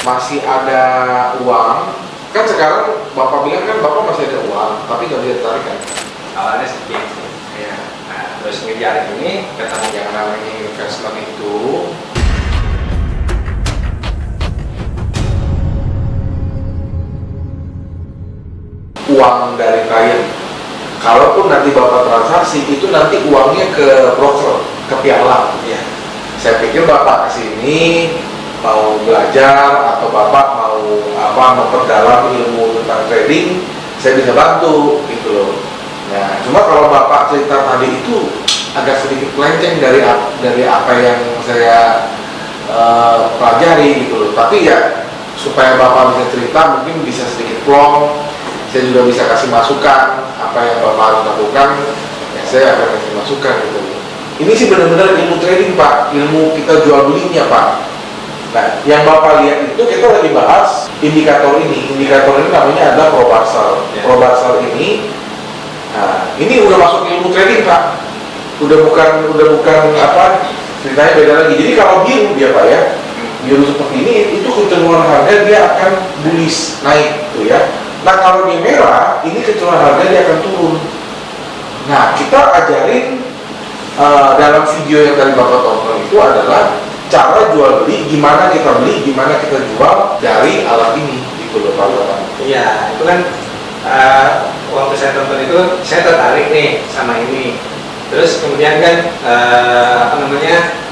masih ada uang, kan sekarang Bapak bilang kan Bapak masih ada uang, tapi nggak bisa ditarik kan? Awalnya sedikit sih. Ya. Nah, terus ngejar ini ketemu Yang namanya investment itu uang dari klien. Kalaupun nanti Bapak transaksi, itu nanti uangnya ke broker, ke piala. ya. Saya pikir Bapak kesini mau belajar atau Bapak mau memperdalam ilmu tentang trading, saya bisa bantu gitu loh. Nah, cuma kalau Bapak cerita tadi itu agak sedikit melenceng dari apa yang saya pelajari gitu loh. Tapi ya supaya Bapak bisa cerita mungkin bisa sedikit plong. Saya juga bisa kasih masukan apa yang Bapak harus lakukan, ya saya akan kasih masukan gitu. Ini sih benar-benar ilmu trading Pak, ilmu kita jual belinya Pak. Nah, yang Bapak lihat itu kita lagi bahas indikator ini. Indikator ini namanya adalah Pro-Barsal. Ya. Pro-Barsal ini, nah, ini udah masuk ilmu trading Pak. Udah bukan apa ceritanya beda lagi. Jadi kalau biru dia Pak ya, biru seperti ini itu kecenderungan harga dia akan bullish naik tuh ya. Nah kalau di merah, ini kecenderungan harga dia akan turun. Nah kita ajarin dalam video yang tadi Bapak tonton itu adalah cara jual beli, gimana kita beli, gimana kita jual dari alat ini, gitu loh Pak Bapak. Iya, itu kan waktu saya tonton itu saya tertarik nih sama ini. Terus kemudian kan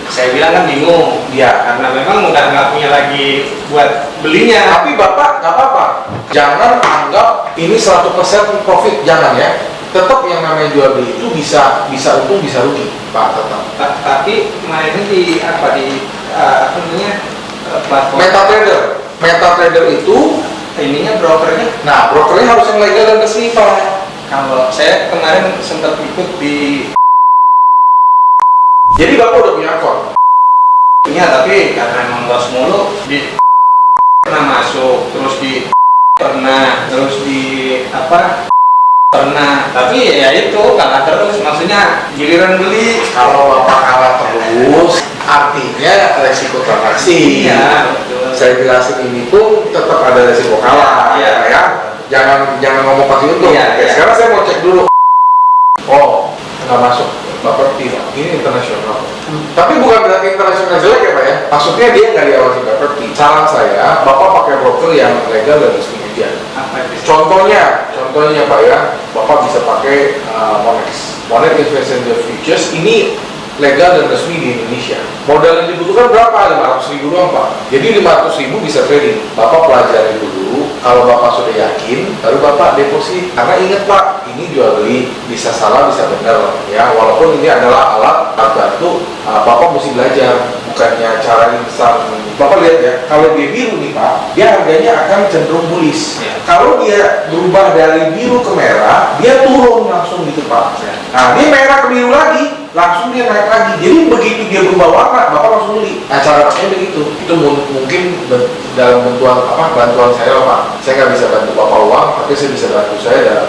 saya bilang kan bingung. Iya. Karena memang udah nggak punya lagi buat belinya. Tapi Bapak nggak apa-apa, jangan anggap ini 100% profit, jangan ya. Tetap yang namanya jual beli itu bisa untung bisa rugi Pak, tetap. Tapi mainnya di platform MetaTrader itu, ininya brokernya. nah brokernya harus yang legal dan resmi Pak. Kalau saya kemarin sempat ikut di Jadi Bapak udah punya akun? punya, tapi karena emang loss mulu di pernah masuk, terus di pernah, tapi ya itu kalah terus, maksudnya giliran beli Kalau Bapak kalah terus, artinya resiko transaksi. iya betul. Saya jelasin ini pun tetap ada resiko kalah, Iya. ya. Jangan ngomong pasti untung. Iya, Oke, iya. sekarang saya mau cek dulu. Oh, nggak masuk. Bapak tidak. Ini internasional. Tapi bukan berarti internasional jelek ya Pak ya. Maksudnya dia nggak diawasi Bapak. Saran saya, Bapak pakai broker yang legal dan resmi aja. Apa itu? Contohnya Pak ya, Bapak bisa pakai Monex. Monex Investment Futures ini legal dan resmi di Indonesia. Modal yang dibutuhkan berapa? 500.000 doang Pak. Jadi 500.000 bisa trading. Bapak pelajari dulu. Kalau Bapak sudah yakin, baru Bapak deposit. Karena ingat Pak, ini jual beli bisa salah bisa benar ya. Walaupun ini adalah alat bantu, Bapak mesti belajar. Bukannya cara instan. Bapak lihat ya, kalau dia biru nih Pak, dia harganya akan cenderung bullish. Ya. Kalau dia berubah dari biru ke merah, dia turun langsung gitu Pak. Ya. Nah, dia merah ke biru lagi, langsung dia naik lagi. Jadi begitu dia berubah warna, Bapak langsung beli. Nah, cara pakainya begitu. Itu mungkin dalam bantuan saya Pak. Saya nggak bisa bantu Bapak uang, tapi saya bisa bantu saya dalam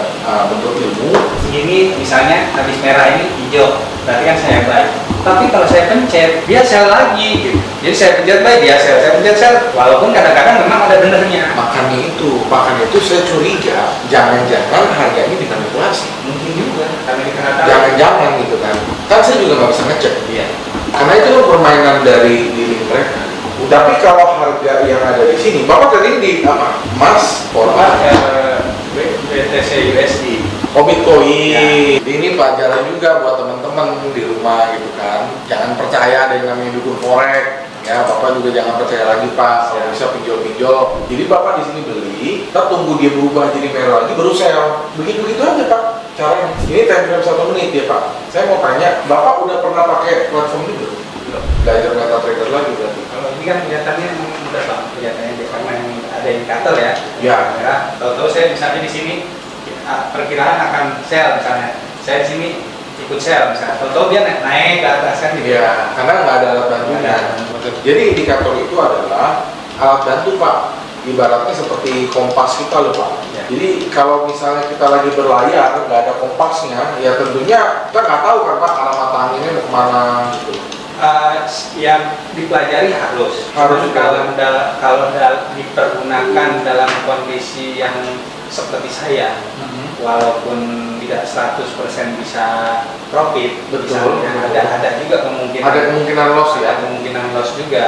bentuk ilmu. Ini misalnya habis merah ini hijau, berarti kan saya buy. Tapi kalau saya pencet, dia sell lagi gitu. Jadi saya pencet buy, dia sell, saya pencet sell. Walaupun kadang-kadang memang ada benernya. Makanya itu saya curiga, jangan-jangan harga ini dimanipulasi. Mungkin juga, karena dikatakan. Jangan-jangan gitu kan. Kan saya juga nggak bisa ngecek. Iya. Karena itu kan permainan dari diri mereka. Tapi kalau harga yang ada di sini, Bapak tadi di apa? Emas, Apa? orang, BTC USD. oh Bitcoin. Ya. Ini pelajaran juga buat teman-teman di rumah gitu kan. Jangan percaya ada yang namanya dukun forex. Ya, Bapak juga jangan percaya lagi Pak. Kalau bisa pinjol-pinjol. Jadi Bapak di sini beli, kita tunggu dia berubah jadi merah lagi, baru sell. Begitu-begitu aja Pak caranya. Ini time frame 1 menit ya Pak. Saya mau tanya, Bapak udah pernah pakai platform ini belum? Belajar MetaTrader lagi berarti. Kalau ini kan kelihatannya mudah banget kelihatannya dia, karena ada indikator ya. Ya. Merah. Tahu-tahu saya misalnya di sini perkiraan akan sell misalnya. Saya di sini ikut sell misalnya. Tahu-tahu dia naik ke atas kan gitu. Ya, karena nggak ada alat bantunya. Jadi indikator itu adalah alat bantu Pak. Ibaratnya seperti kompas kita loh Pak. Ya. Jadi kalau misalnya kita lagi berlayar nggak ada kompasnya, ya tentunya kita nggak tahu kan Pak arah mata anginnya mau kemana gitu. yang dipelajari harus Juga. kalau dipergunakan dalam kondisi yang seperti saya, walaupun tidak 100% bisa profit, Betul. misalnya ada juga kemungkinan Ada kemungkinan loss ya. ada kemungkinan loss juga.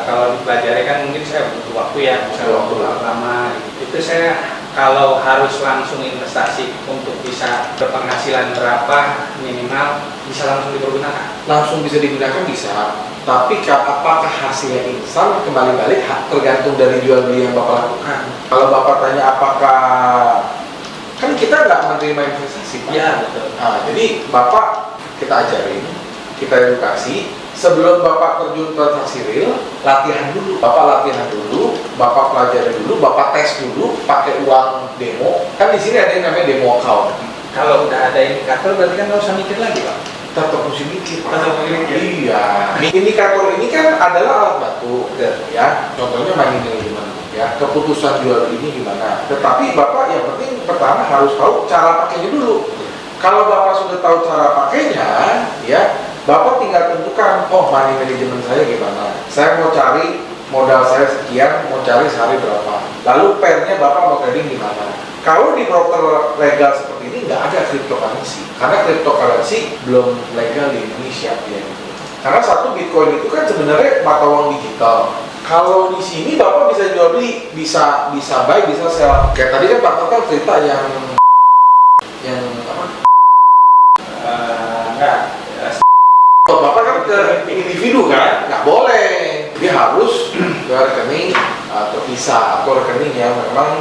Kalau dipelajari kan mungkin saya butuh waktu ya, bisa Waktu. waktu lama. Itu saya kalau harus langsung investasi untuk bisa berpenghasilan berapa minimal bisa langsung dipergunakan. Langsung bisa digunakan bisa, tapi apakah hasilnya instan kembali balik tergantung dari jual beli yang Bapak lakukan. Kalau Bapak tanya apakah, kan kita nggak menerima investasi Pak. Iya betul. Nah, jadi Bapak kita ajarin, kita edukasi. Sebelum Bapak terjun transaksi real, latihan dulu. Bapak latihan dulu, Bapak pelajari dulu, Bapak tes dulu, pakai uang demo. Kan di sini ada yang namanya demo account. Kalau udah ada indikator berarti kan nggak usah mikir lagi Pak. Tetap mesti mikir, Pak. Tetap mesti mikir. Iya. Indikator ini kan adalah alat bantu, ya. Contohnya money management, ya. Keputusan jual belinya gimana. Tetapi Bapak yang penting pertama harus tahu cara pakainya dulu. Kalau Bapak sudah tahu cara pakainya, ya, Bapak tinggal tentukan, oh money management saya gimana. Saya mau cari modal saya sekian, mau cari sehari berapa. Lalu pairnya Bapak mau trading gimana. Kalau di broker legal seperti ini nggak ada cryptocurrency, karena cryptocurrency belum legal di Indonesia ya. Karena satu Bitcoin itu kan sebenarnya mata uang digital. Kalau di sini Bapak bisa jual beli, bisa buy, bisa sell. Kayak tadi kan Pak Total cerita yang apa? Enggak. Oh, Bapak kan ke individu kan, nggak boleh. Dia harus ke rekening terpisah atau rekening yang memang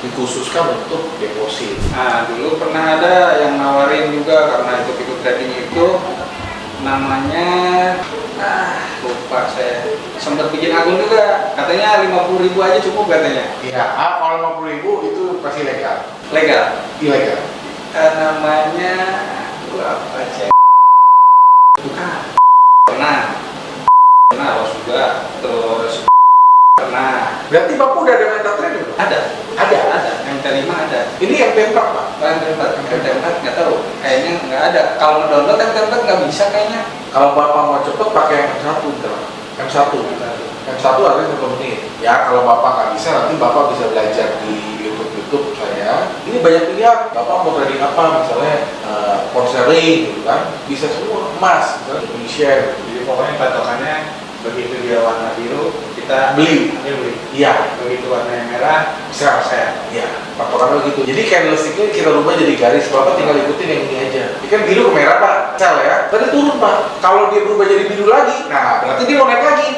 dikhususkan untuk deposit. Nah, dulu pernah ada yang nawarin juga karena ikut trading itu namanya lupa saya. Sempat bikin akun juga, katanya 50.000 aja cukup katanya. Iya, kalau 50.000 itu pasti legal. Legal. Ilegal. Namanya apa cek? Bukan. Pernah loss juga, terus pernah. Berarti Bapak udah ada MetaTrader belum? Ada. MT5 ada. Ini MT4 Pak. MT4 nggak tahu. Kayaknya nggak ada. Kalau ngedownload MT4 nggak bisa kayaknya. Kalau Bapak mau cepet pakai M1 udah. M1 harusnya 1 menit. Ya kalau Bapak nggak bisa, nanti Bapak bisa belajar di YouTube saya. Ini banyak pilihan. Bapak mau trading apa? Misalnya konseling gitu kan. Bisa semua. Emas, misalnya Indonesia. Jadi pokoknya patokannya begitu dia warna biru kita Beli. Iya. Begitu warna merah Bisa. Iya. Patokannya begitu. Jadi candlesticknya kita rubah jadi garis. Bapak tinggal ikutin yang ini aja. Ini kan biru ke merah Pak. Sell ya. Tadi turun Pak. Kalau dia berubah jadi biru lagi, nah berarti dia mau naik lagi.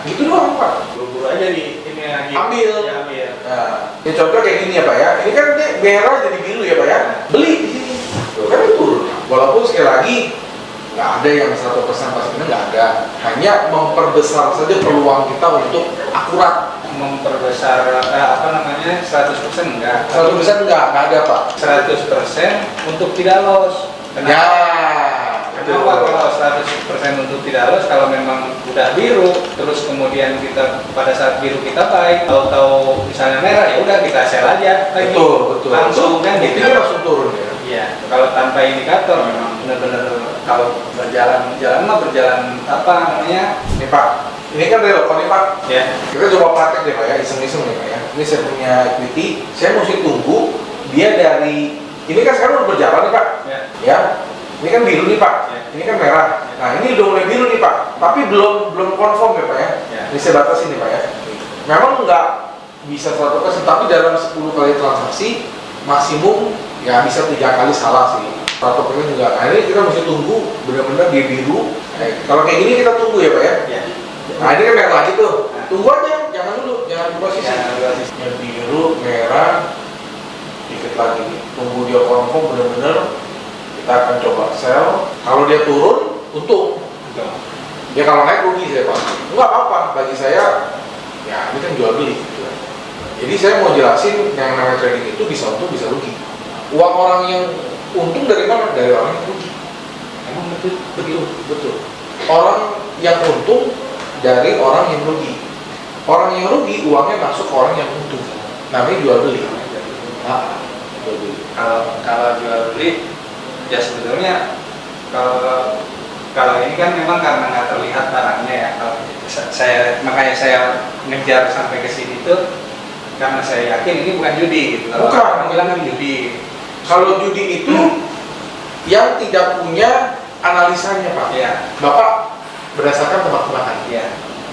Gitu doang Pak. buru-buru aja di ini lagi Ambil. ambil. Nah, ini contoh kayak gini ya Pak ya. Ini kan dia merah jadi biru ya Pak ya. Beli di sini. Tuh, kan dia turun. Walaupun sekali lagi nggak ada yang 100% pastinya, nggak ada. Hanya memperbesar saja peluang kita untuk akurat. Memperbesar 100% enggak. 100% nggak ada Pak. 100% untuk tidak loss. Ya. Kenapa kalau 100% untuk tidak loss? Kalau memang udah biru, terus kemudian kita pada saat biru kita buy, tahu-tahu misalnya merah, ya udah kita sell aja lagi. Betul. Langsung kan gitu. Ini langsung turun ya. Iya. Kalau tanpa indikator memang benar-benar kalau berjalan apa namanya? Ini Pak, ini kan relevan nih Pak. Ya. Kita coba praktek deh Pak ya, iseng-iseng nih Pak ya. Ini saya punya equity, saya mesti tunggu dia dari, ini kan sekarang udah berjalan nih Pak. Ya. Ini kan biru nih Pak, ini kan merah. Nah ini udah mulai biru nih Pak, tapi belum confirm ya Pak ya. Ini saya batasi nih Pak ya. Memang nggak bisa 100%, tapi dalam 10 kali transaksi maksimum ya bisa 3 kali salah sih. 100% juga. Nah ini kita mesti tunggu benar-benar dia biru. Kalau kayak gini kita tunggu ya Pak ya. Nah ini kan merah lagi tuh, tunggu aja, jangan berubah sisi. Yang biru, merah, dikit lagi. Tunggu dia confirm benar-benar. Kita akan coba sell. Kalau dia turun, untung. Ya kalau naik rugi saya Pak. Enggak apa-apa, bagi saya ya ini kan jual beli gitu. Jadi saya mau jelasin yang namanya trading itu bisa untung bisa rugi. Uang orang yang untung dari mana? Dari orang yang rugi. Emang Betul. Orang yang untung dari orang yang rugi. Orang yang rugi uangnya masuk ke orang yang untung. Namanya jual beli. Kalau jual beli ya sebenarnya kalau Kalau ini kan memang karena nggak terlihat barangnya ya. Kalau makanya saya ngejar sampai ke sini tuh karena saya yakin ini bukan judi gitu. Kalau Bukan. orang bilang kan judi. Kalau judi itu yang tidak punya analisanya Pak. Iya. Bapak berdasarkan tebak-tebakan. Iya.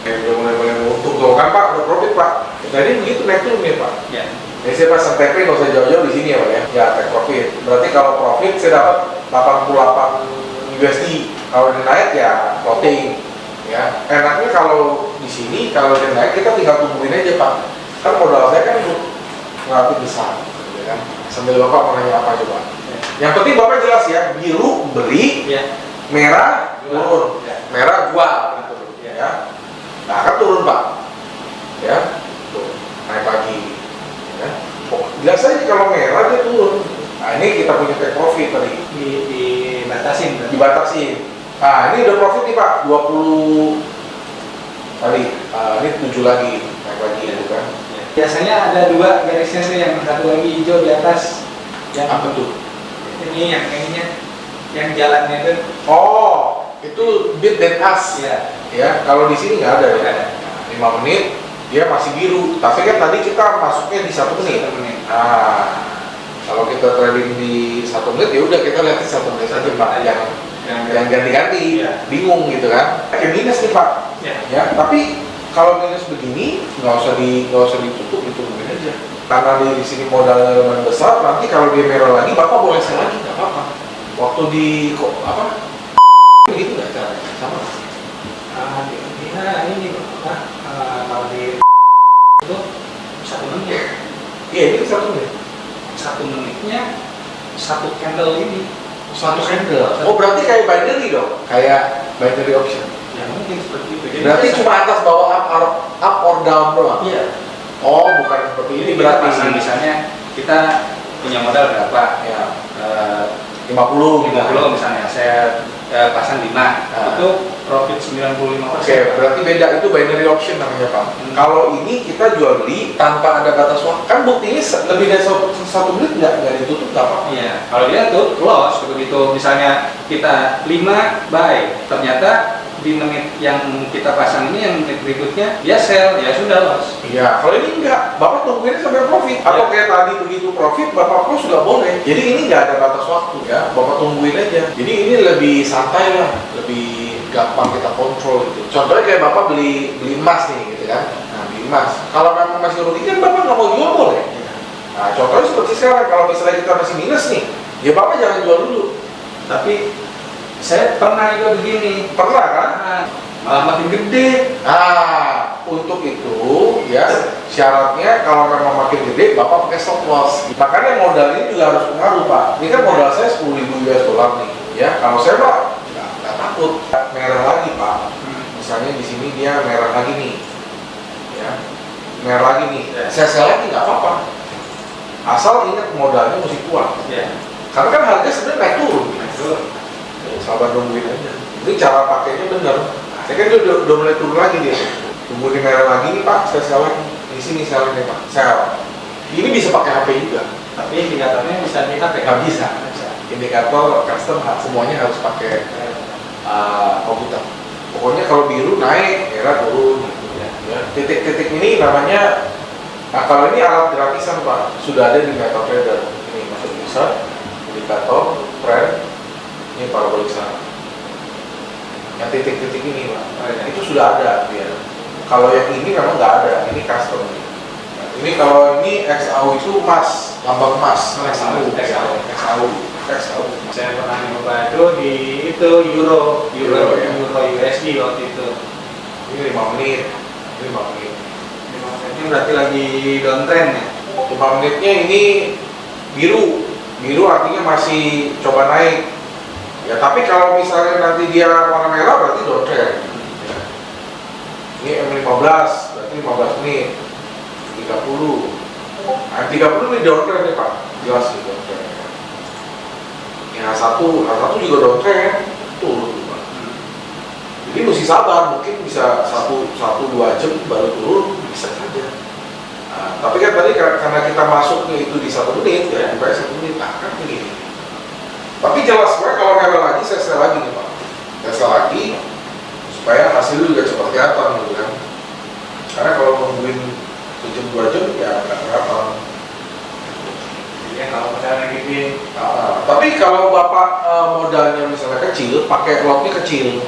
Udah mulai untung tuh kan Pak, udah profit Pak. Jadi begitu naik turun nih Pak. Iya. Jadi saya pasang TP nggak usah jauh-jauh di sini ya Pak ya. Ya take profit. Berarti kalau profit saya dapat 88 USD. Kalau dia naik ya floating. Ya. Enaknya kalau di sini kalau dia naik kita tinggal tungguin aja Pak. Kan modal saya kan relatif besar, gitu kan. Sambil Bapak mau nanya apa coba? Yang penting Bapak jelas ya, biru beli, Iya. merah turun, Ya. merah jual gitu ya. Nah kan turun Pak, ya, tuh naik lagi, ya. Oh, jelas aja kalau merah dia turun. Nah ini kita punya take profit tadi, Dibatasin. dibatasin. Nah ini udah profit nih Pak, 20 tadi, ini 7 lagi naik lagi gitu kan. Biasanya ada dua garisnya tuh, yang satu lagi hijau di atas. Yang Apa tuh? ini yang ininya, yang jalannya itu. Oh, itu bid dan as. Iya. Ya, kalau di sini nggak ada ya. Nggak ada. 5 menit dia masih biru. Tapi kan tadi kita masuknya di 1 menit. 1 menit. Nah, kalau kita trading di 1 menit ya udah kita lihat di 1 menit saja Pak. Jangan ganti-ganti, Iya. bingung gitu kan. Kayak minus nih Pak. Iya. Ya, tapi kalau minus begini nggak usah ditutup, ditungguin aja. Karena di sini modalnya lumayan besar, nanti kalau dia merah lagi, Bapak boleh sell lagi, nggak apa-apa. Waktu di kok apa? Begitu nggak caranya? Sama. Ini kalau di itu 1 menit. Iya, ini 1 menit. 1 menitnya 1 candle ini. 1 candle. Oh, berarti kayak binary dong? Kayak binary option. Ya mungkin seperti itu. Jadi Berarti biasa- cuma atas bawah up or down doang? Iya. Oh, bukan seperti ini berarti. Pasang misalnya kita punya modal berapa? Ya, Eh, 50 50 misalnya, saya pasang 5, itu profit 95%. Oke, berarti beda, itu binary option namanya Pak. Kalau ini kita jual beli tanpa ada batas waktu. Kan buktinya lebih dari 1 menit nggak ditutup nggak apa-apa. Iya, kalau dia tuh close begitu, misalnya kita 5 buy, ternyata di menit yang kita pasang ini, yang menit berikutnya dia sell, ya sudah loss. Iya, kalau ini enggak, Bapak tungguin sampai profit. Atau kayak tadi begitu profit, Bapak close juga boleh. Jadi ini nggak ada batas waktu ya, Bapak tungguin aja. Jadi ini lebih santai lah, lebih gampang kita kontrol gitu. Contohnya kayak Bapak beli emas nih gitu kan. Nah, beli emas. Kalau memang masih rugi kan Bapak nggak mau jual boleh. Nah, contohnya seperti sekarang, kalau misalnya kita masih minus nih, ya Bapak jangan jual dulu. Tapi saya pernah juga begini, Pernah kan? malah makin gede. Nah, untuk itu ya syaratnya kalau memang makin gede Bapak pakai stop loss. Makanya modal ini juga harus pengaruh Pak. Ini kan modal saya 10.000 US dollar nih. Ya, kalau saya Pak nggak takut merah lagi Pak. Misalnya di sini dia merah lagi nih, ya merah lagi nih. Saya sell lagi nggak apa-apa. Asal ingat modalnya mesti kuat. Ya. Karena kan harga sebenarnya naik turun. Betul. Sabar nungguin aja. Ini cara pakainya bener. Saya kan udah mulai turun lagi dia. Tunggu di merah lagi nih Pak, saya sell lagi. Di sini sell nih Pak, sell. Ini bisa pakai HP juga. Tapi indikatornya bisa di HP. Nggak bisa. Indikator custom semuanya harus pakai komputer. Pokoknya kalau biru naik, merah turun. Gitu. Ya. Titik-titik ini namanya. Nah kalau ini alat gratisan Pak, sudah ada di MetaTrader. Ini masuk bisa, indikator, trend. Ini parabolic saham. Yang titik-titik ini Pak, itu sudah ada dia. Kalau yang ini memang nggak ada, ini custom. Nah, ini kalau ini XAU itu emas, lambang emas. XAU. Saya pernah nyoba itu di Euro USD waktu itu. Ini 5 menit. Ini 5 menit. Ini berarti lagi downtrend ya. 5 menitnya ini biru. Biru artinya masih coba naik. Ya, tapi kalau misalnya nanti dia warna merah berarti downtrend. Ya. Ini M15, berarti 15 menit. 30. Nah, 30 ini downtrend nih Pak. Jelas nih downtrend. Yang H1 juga downtrend, turun tuh Pak. Jadi mesti sabar, mungkin bisa 1-2 jam baru turun, bisa saja. Nah, tapi kan tadi karena kita masuknya itu di 1 menit, ya sampai 1 menit, nah kan begini. Tapi jelas Pak, kalau merah lagi saya sell lagi nih Pak. Tesla lagi supaya hasilnya juga cepat kelihatan gitu kan. Karena kalau nungguin sejam 2 jam ya nggak kelihatan. Iya, kalau misalnya gini. Tapi kalau bapak modalnya misalnya kecil, pakai locknya kecil,